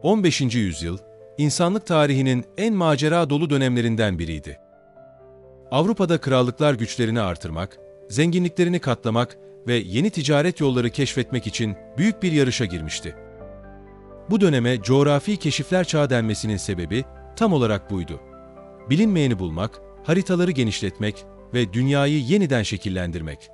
15. yüzyıl, insanlık tarihinin en macera dolu dönemlerinden biriydi. Avrupa'da krallıklar güçlerini artırmak, zenginliklerini katlamak ve yeni ticaret yolları keşfetmek için büyük bir yarışa girmişti. Bu döneme coğrafi keşifler çağı denmesinin sebebi tam olarak buydu. Bilinmeyeni bulmak, haritaları genişletmek ve dünyayı yeniden şekillendirmek.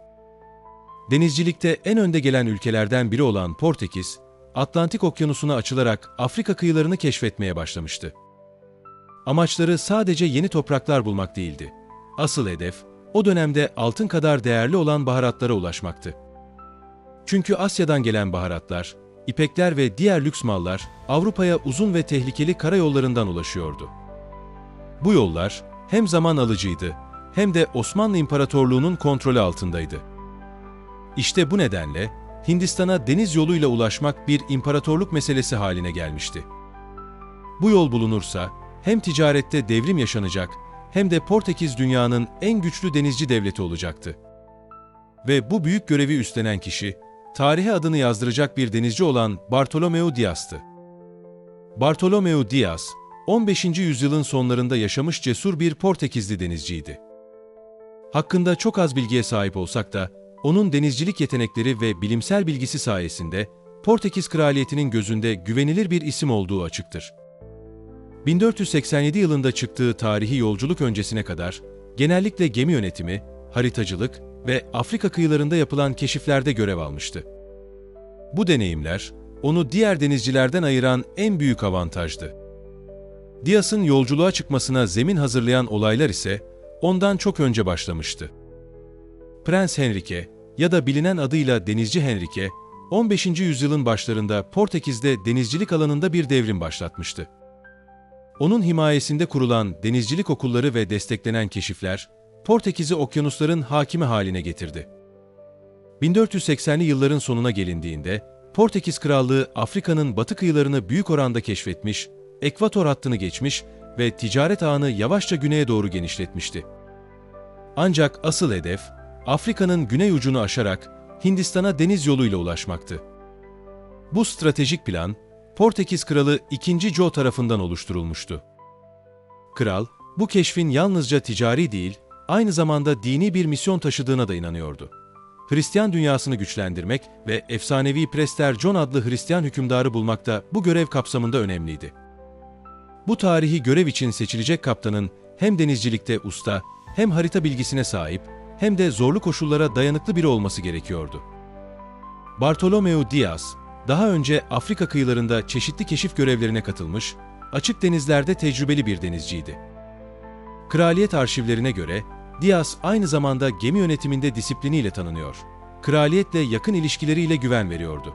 Denizcilikte en önde gelen ülkelerden biri olan Portekiz, Atlantik Okyanusu'na açılarak Afrika kıyılarını keşfetmeye başlamıştı. Amaçları sadece yeni topraklar bulmak değildi. Asıl hedef, o dönemde altın kadar değerli olan baharatlara ulaşmaktı. Çünkü Asya'dan gelen baharatlar, ipekler ve diğer lüks mallar Avrupa'ya uzun ve tehlikeli karayollarından ulaşıyordu. Bu yollar hem zaman alıcıydı hem de Osmanlı İmparatorluğu'nun kontrolü altındaydı. İşte bu nedenle Hindistan'a deniz yoluyla ulaşmak bir imparatorluk meselesi haline gelmişti. Bu yol bulunursa hem ticarette devrim yaşanacak hem de Portekiz dünyanın en güçlü denizci devleti olacaktı. Ve bu büyük görevi üstlenen kişi, tarihe adını yazdıracak bir denizci olan Bartolomeu Diaz'tı. Bartolomeu Diaz, 15. yüzyılın sonlarında yaşamış cesur bir Portekizli denizciydi. Hakkında çok az bilgiye sahip olsak da, onun denizcilik yetenekleri ve bilimsel bilgisi sayesinde Portekiz Kraliyeti'nin gözünde güvenilir bir isim olduğu açıktır. 1487 yılında çıktığı tarihi yolculuk öncesine kadar genellikle gemi yönetimi, haritacılık ve Afrika kıyılarında yapılan keşiflerde görev almıştı. Bu deneyimler, onu diğer denizcilerden ayıran en büyük avantajdı. Diaz'ın yolculuğa çıkmasına zemin hazırlayan olaylar ise ondan çok önce başlamıştı. Prens Henrique ya da bilinen adıyla Denizci Henrique, 15. yüzyılın başlarında Portekiz'de denizcilik alanında bir devrim başlatmıştı. Onun himayesinde kurulan denizcilik okulları ve desteklenen keşifler, Portekiz'i okyanusların hakimi haline getirdi. 1480'li yılların sonuna gelindiğinde, Portekiz Krallığı Afrika'nın batı kıyılarını büyük oranda keşfetmiş, ekvator hattını geçmiş ve ticaret ağını yavaşça güneye doğru genişletmişti. Ancak asıl hedef, Afrika'nın güney ucunu aşarak Hindistan'a deniz yoluyla ulaşmaktı. Bu stratejik plan, Portekiz Kralı II. João tarafından oluşturulmuştu. Kral, bu keşfin yalnızca ticari değil, aynı zamanda dini bir misyon taşıdığına da inanıyordu. Hristiyan dünyasını güçlendirmek ve efsanevi Prester John adlı Hristiyan hükümdarı bulmak da bu görev kapsamında önemliydi. Bu tarihi görev için seçilecek kaptanın hem denizcilikte usta, hem harita bilgisine sahip, hem de zorlu koşullara dayanıklı biri olması gerekiyordu. Bartolomeu Diaz, daha önce Afrika kıyılarında çeşitli keşif görevlerine katılmış, açık denizlerde tecrübeli bir denizciydi. Kraliyet arşivlerine göre, Diaz aynı zamanda gemi yönetiminde disipliniyle tanınıyor, kraliyetle yakın ilişkileriyle güven veriyordu.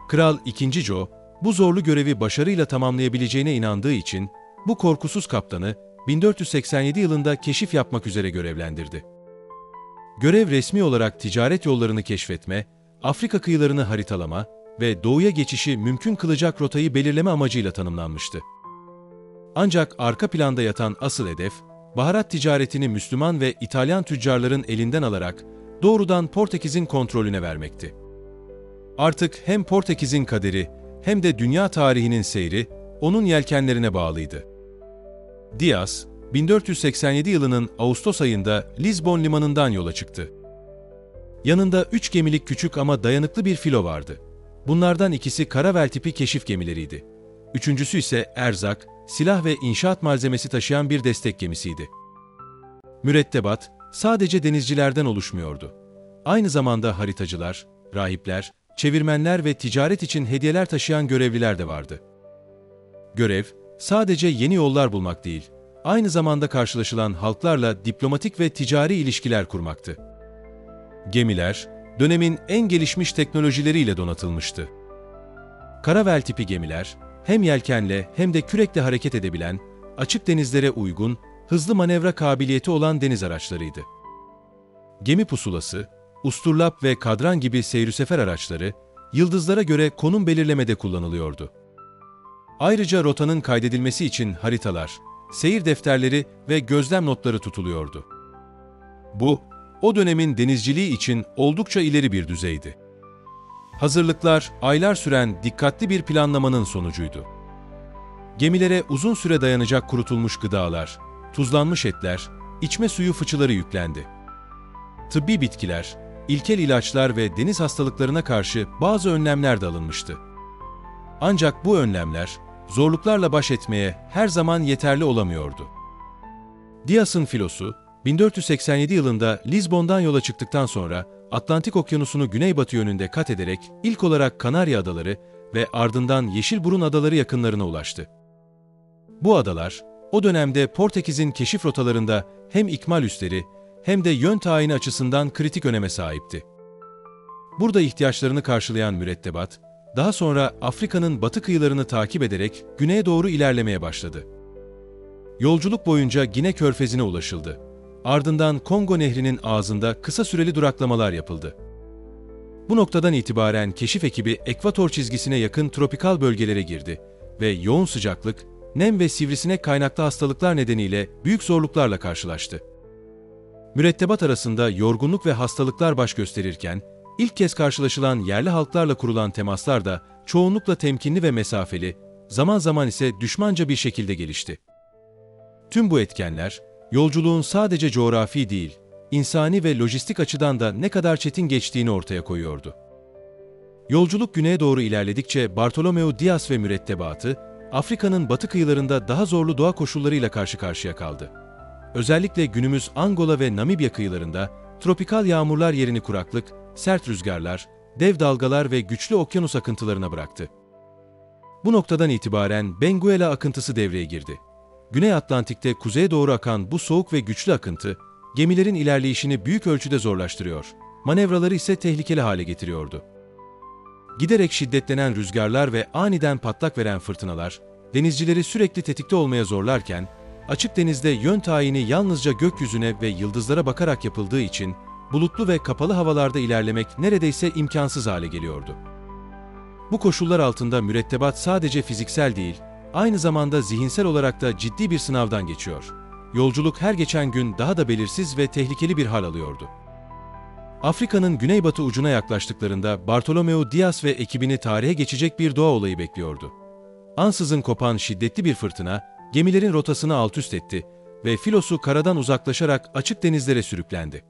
Kral II. João, bu zorlu görevi başarıyla tamamlayabileceğine inandığı için, bu korkusuz kaptanı 1487 yılında keşif yapmak üzere görevlendirdi. Görev resmi olarak ticaret yollarını keşfetme, Afrika kıyılarını haritalama ve doğuya geçişi mümkün kılacak rotayı belirleme amacıyla tanımlanmıştı. Ancak arka planda yatan asıl hedef, baharat ticaretini Müslüman ve İtalyan tüccarların elinden alarak doğrudan Portekiz'in kontrolüne vermekti. Artık hem Portekiz'in kaderi hem de dünya tarihinin seyri onun yelkenlerine bağlıydı. Diaz, 1487 yılının Ağustos ayında Lizbon limanından yola çıktı. Yanında 3 gemilik küçük ama dayanıklı bir filo vardı. Bunlardan ikisi karavel tipi keşif gemileriydi. Üçüncüsü ise erzak, silah ve inşaat malzemesi taşıyan bir destek gemisiydi. Mürettebat sadece denizcilerden oluşmuyordu. Aynı zamanda haritacılar, rahipler, çevirmenler ve ticaret için hediyeler taşıyan görevliler de vardı. Görev, sadece yeni yollar bulmak değil, aynı zamanda karşılaşılan halklarla diplomatik ve ticari ilişkiler kurmaktı. Gemiler, dönemin en gelişmiş teknolojileriyle donatılmıştı. Karavel tipi gemiler, hem yelkenle hem de kürekle hareket edebilen, açık denizlere uygun, hızlı manevra kabiliyeti olan deniz araçlarıydı. Gemi pusulası, usturlap ve kadran gibi seyrüsefer araçları, yıldızlara göre konum belirlemede kullanılıyordu. Ayrıca rotanın kaydedilmesi için haritalar, seyir defterleri ve gözlem notları tutuluyordu. Bu, o dönemin denizciliği için oldukça ileri bir düzeydi. Hazırlıklar, aylar süren dikkatli bir planlamanın sonucuydu. Gemilere uzun süre dayanacak kurutulmuş gıdalar, tuzlanmış etler, içme suyu fıçıları yüklendi. Tıbbi bitkiler, ilkel ilaçlar ve deniz hastalıklarına karşı bazı önlemler de alınmıştı. Ancak bu önlemler, zorluklarla baş etmeye her zaman yeterli olamıyordu. Dias'ın filosu, 1487 yılında Lizbon'dan yola çıktıktan sonra Atlantik Okyanusu'nu güneybatı yönünde kat ederek ilk olarak Kanarya Adaları ve ardından Yeşilburun Adaları yakınlarına ulaştı. Bu adalar, o dönemde Portekiz'in keşif rotalarında hem ikmal üsleri hem de yön tayini açısından kritik öneme sahipti. Burada ihtiyaçlarını karşılayan mürettebat, daha sonra Afrika'nın batı kıyılarını takip ederek güneye doğru ilerlemeye başladı. Yolculuk boyunca Gine Körfezi'ne ulaşıldı. Ardından Kongo Nehri'nin ağzında kısa süreli duraklamalar yapıldı. Bu noktadan itibaren keşif ekibi ekvator çizgisine yakın tropikal bölgelere girdi ve yoğun sıcaklık, nem ve sivrisinek kaynaklı hastalıklar nedeniyle büyük zorluklarla karşılaştı. Mürettebat arasında yorgunluk ve hastalıklar baş gösterirken, ilk kez karşılaşılan yerli halklarla kurulan temaslar da çoğunlukla temkinli ve mesafeli, zaman zaman ise düşmanca bir şekilde gelişti. Tüm bu etkenler, yolculuğun sadece coğrafi değil, insani ve lojistik açıdan da ne kadar çetin geçtiğini ortaya koyuyordu. Yolculuk güneye doğru ilerledikçe Bartolomeu Dias ve mürettebatı, Afrika'nın batı kıyılarında daha zorlu doğa koşullarıyla karşı karşıya kaldı. Özellikle günümüz Angola ve Namibya kıyılarında tropikal yağmurlar yerini kuraklık, sert rüzgarlar, dev dalgalar ve güçlü okyanus akıntılarına bıraktı. Bu noktadan itibaren Benguela akıntısı devreye girdi. Güney Atlantik'te kuzeye doğru akan bu soğuk ve güçlü akıntı, gemilerin ilerleyişini büyük ölçüde zorlaştırıyor, manevraları ise tehlikeli hale getiriyordu. Giderek şiddetlenen rüzgarlar ve aniden patlak veren fırtınalar, denizcileri sürekli tetikte olmaya zorlarken, açık denizde yön tayini yalnızca gökyüzüne ve yıldızlara bakarak yapıldığı için, bulutlu ve kapalı havalarda ilerlemek neredeyse imkansız hale geliyordu. Bu koşullar altında mürettebat sadece fiziksel değil, aynı zamanda zihinsel olarak da ciddi bir sınavdan geçiyor. Yolculuk her geçen gün daha da belirsiz ve tehlikeli bir hal alıyordu. Afrika'nın güneybatı ucuna yaklaştıklarında Bartolomeu Dias ve ekibini tarihe geçecek bir doğa olayı bekliyordu. Ansızın kopan şiddetli bir fırtına, gemilerin rotasını alt-üst etti ve filosu karadan uzaklaşarak açık denizlere sürüklendi.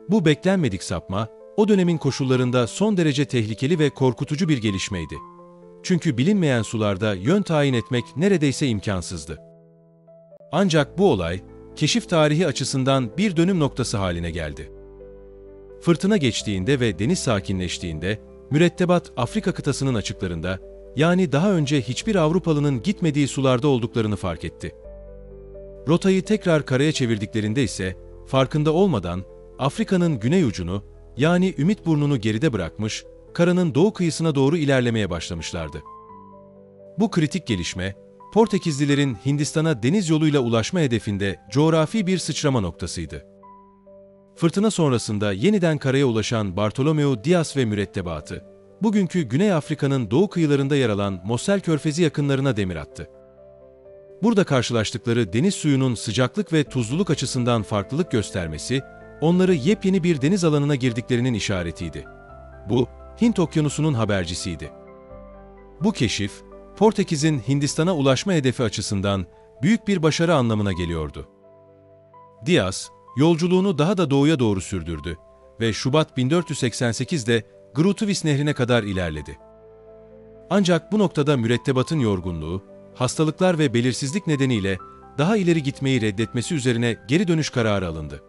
Bu beklenmedik sapma, o dönemin koşullarında son derece tehlikeli ve korkutucu bir gelişmeydi. Çünkü bilinmeyen sularda yön tayin etmek neredeyse imkansızdı. Ancak bu olay, keşif tarihi açısından bir dönüm noktası haline geldi. Fırtına geçtiğinde ve deniz sakinleştiğinde, mürettebat Afrika kıtasının açıklarında, yani daha önce hiçbir Avrupalı'nın gitmediği sularda olduklarını fark etti. Rotayı tekrar karaya çevirdiklerinde ise, farkında olmadan Afrika'nın güney ucunu, yani Ümit Burnu'nu geride bırakmış, karanın doğu kıyısına doğru ilerlemeye başlamışlardı. Bu kritik gelişme, Portekizlilerin Hindistan'a deniz yoluyla ulaşma hedefinde coğrafi bir sıçrama noktasıydı. Fırtına sonrasında yeniden karaya ulaşan Bartolomeu Dias ve mürettebatı, bugünkü Güney Afrika'nın doğu kıyılarında yer alan Mossel Körfezi yakınlarına demir attı. Burada karşılaştıkları deniz suyunun sıcaklık ve tuzluluk açısından farklılık göstermesi, onları yepyeni bir deniz alanına girdiklerinin işaretiydi. Bu, Hint Okyanusu'nun habercisiydi. Bu keşif, Portekiz'in Hindistan'a ulaşma hedefi açısından büyük bir başarı anlamına geliyordu. Dias, yolculuğunu daha da doğuya doğru sürdürdü ve Şubat 1488'de Grutuvis Nehri'ne kadar ilerledi. Ancak bu noktada mürettebatın yorgunluğu, hastalıklar ve belirsizlik nedeniyle daha ileri gitmeyi reddetmesi üzerine geri dönüş kararı alındı.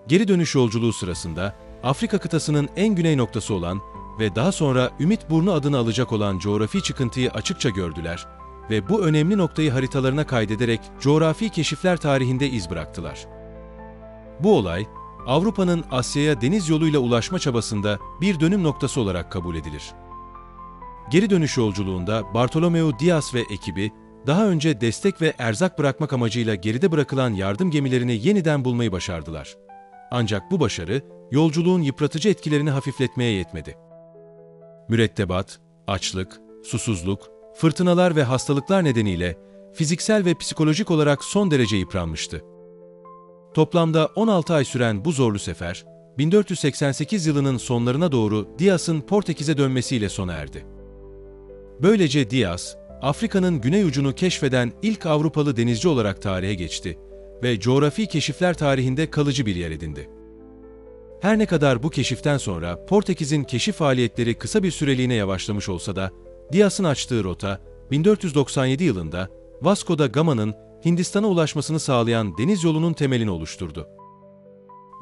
Geri dönüş yolculuğu sırasında Afrika kıtasının en güney noktası olan ve daha sonra Ümit Burnu adını alacak olan coğrafi çıkıntıyı açıkça gördüler ve bu önemli noktayı haritalarına kaydederek coğrafi keşifler tarihinde iz bıraktılar. Bu olay, Avrupa'nın Asya'ya deniz yoluyla ulaşma çabasında bir dönüm noktası olarak kabul edilir. Geri dönüş yolculuğunda Bartolomeu Dias ve ekibi, daha önce destek ve erzak bırakmak amacıyla geride bırakılan yardım gemilerini yeniden bulmayı başardılar. Ancak bu başarı, yolculuğun yıpratıcı etkilerini hafifletmeye yetmedi. Mürettebat, açlık, susuzluk, fırtınalar ve hastalıklar nedeniyle fiziksel ve psikolojik olarak son derece yıpranmıştı. Toplamda 16 ay süren bu zorlu sefer, 1488 yılının sonlarına doğru Diaz'ın Portekiz'e dönmesiyle sona erdi. Böylece Diaz, Afrika'nın güney ucunu keşfeden ilk Avrupalı denizci olarak tarihe geçti ve coğrafi keşifler tarihinde kalıcı bir yer edindi. Her ne kadar bu keşiften sonra Portekiz'in keşif faaliyetleri kısa bir süreliğine yavaşlamış olsa da, Diaz'ın açtığı rota, 1497 yılında Vasco da Gama'nın Hindistan'a ulaşmasını sağlayan deniz yolunun temelini oluşturdu.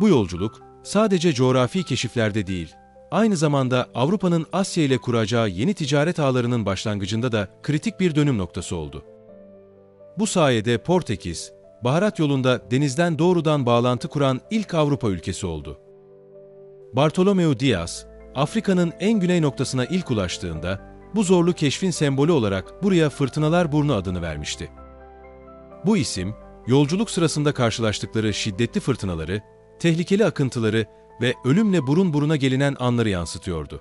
Bu yolculuk, sadece coğrafi keşiflerde değil, aynı zamanda Avrupa'nın Asya ile kuracağı yeni ticaret ağlarının başlangıcında da kritik bir dönüm noktası oldu. Bu sayede Portekiz, baharat yolunda denizden doğrudan bağlantı kuran ilk Avrupa ülkesi oldu. Bartolomeu Diaz, Afrika'nın en güney noktasına ilk ulaştığında, bu zorlu keşfin sembolü olarak buraya Fırtınalar Burnu adını vermişti. Bu isim, yolculuk sırasında karşılaştıkları şiddetli fırtınaları, tehlikeli akıntıları ve ölümle burun buruna gelinen anları yansıtıyordu.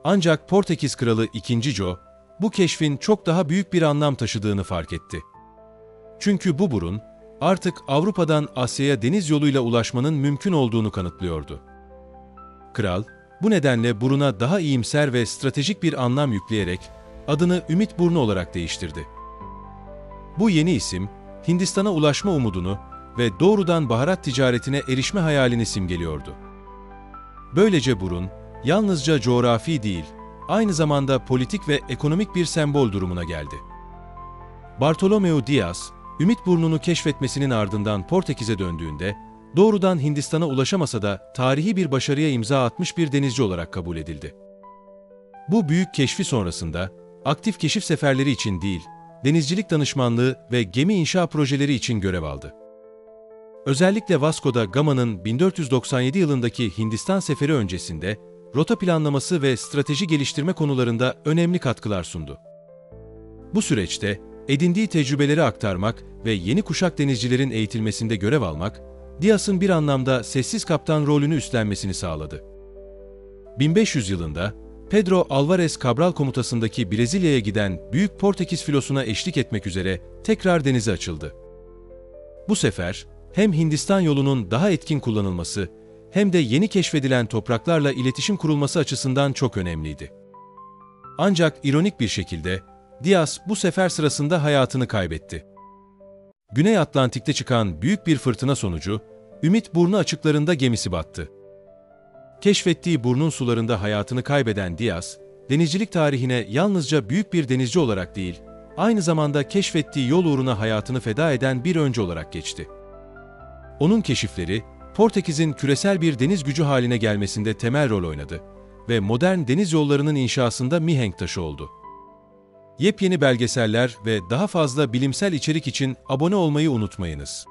Ancak Portekiz Kralı II. Jo, bu keşfin çok daha büyük bir anlam taşıdığını fark etti. Çünkü bu burun, artık Avrupa'dan Asya'ya deniz yoluyla ulaşmanın mümkün olduğunu kanıtlıyordu. Kral, bu nedenle buruna daha iyimser ve stratejik bir anlam yükleyerek adını Ümit Burnu olarak değiştirdi. Bu yeni isim, Hindistan'a ulaşma umudunu ve doğrudan baharat ticaretine erişme hayalini simgeliyordu. Böylece burun, yalnızca coğrafi değil, aynı zamanda politik ve ekonomik bir sembol durumuna geldi. Bartolomeu Diaz, Ümit Burnu'nu keşfetmesinin ardından Portekiz'e döndüğünde, doğrudan Hindistan'a ulaşamasa da tarihi bir başarıya imza atmış bir denizci olarak kabul edildi. Bu büyük keşfi sonrasında, aktif keşif seferleri için değil, denizcilik danışmanlığı ve gemi inşa projeleri için görev aldı. Özellikle Vasco da Gama'nın 1497 yılındaki Hindistan seferi öncesinde, rota planlaması ve strateji geliştirme konularında önemli katkılar sundu. Bu süreçte, edindiği tecrübeleri aktarmak ve yeni kuşak denizcilerin eğitilmesinde görev almak, Diaz'ın bir anlamda sessiz kaptan rolünü üstlenmesini sağladı. 1500 yılında, Pedro Álvares Cabral komutasındaki Brezilya'ya giden Büyük Portekiz filosuna eşlik etmek üzere tekrar denize açıldı. Bu sefer, hem Hindistan yolunun daha etkin kullanılması, hem de yeni keşfedilen topraklarla iletişim kurulması açısından çok önemliydi. Ancak ironik bir şekilde, Diaz bu sefer sırasında hayatını kaybetti. Güney Atlantik'te çıkan büyük bir fırtına sonucu, Ümit Burnu açıklarında gemisi battı. Keşfettiği burnun sularında hayatını kaybeden Diaz, denizcilik tarihine yalnızca büyük bir denizci olarak değil, aynı zamanda keşfettiği yol uğruna hayatını feda eden bir öncü olarak geçti. Onun keşifleri, Portekiz'in küresel bir deniz gücü haline gelmesinde temel rol oynadı ve modern deniz yollarının inşasında mihenk taşı oldu. Yepyeni belgeseller ve daha fazla bilimsel içerik için abone olmayı unutmayınız.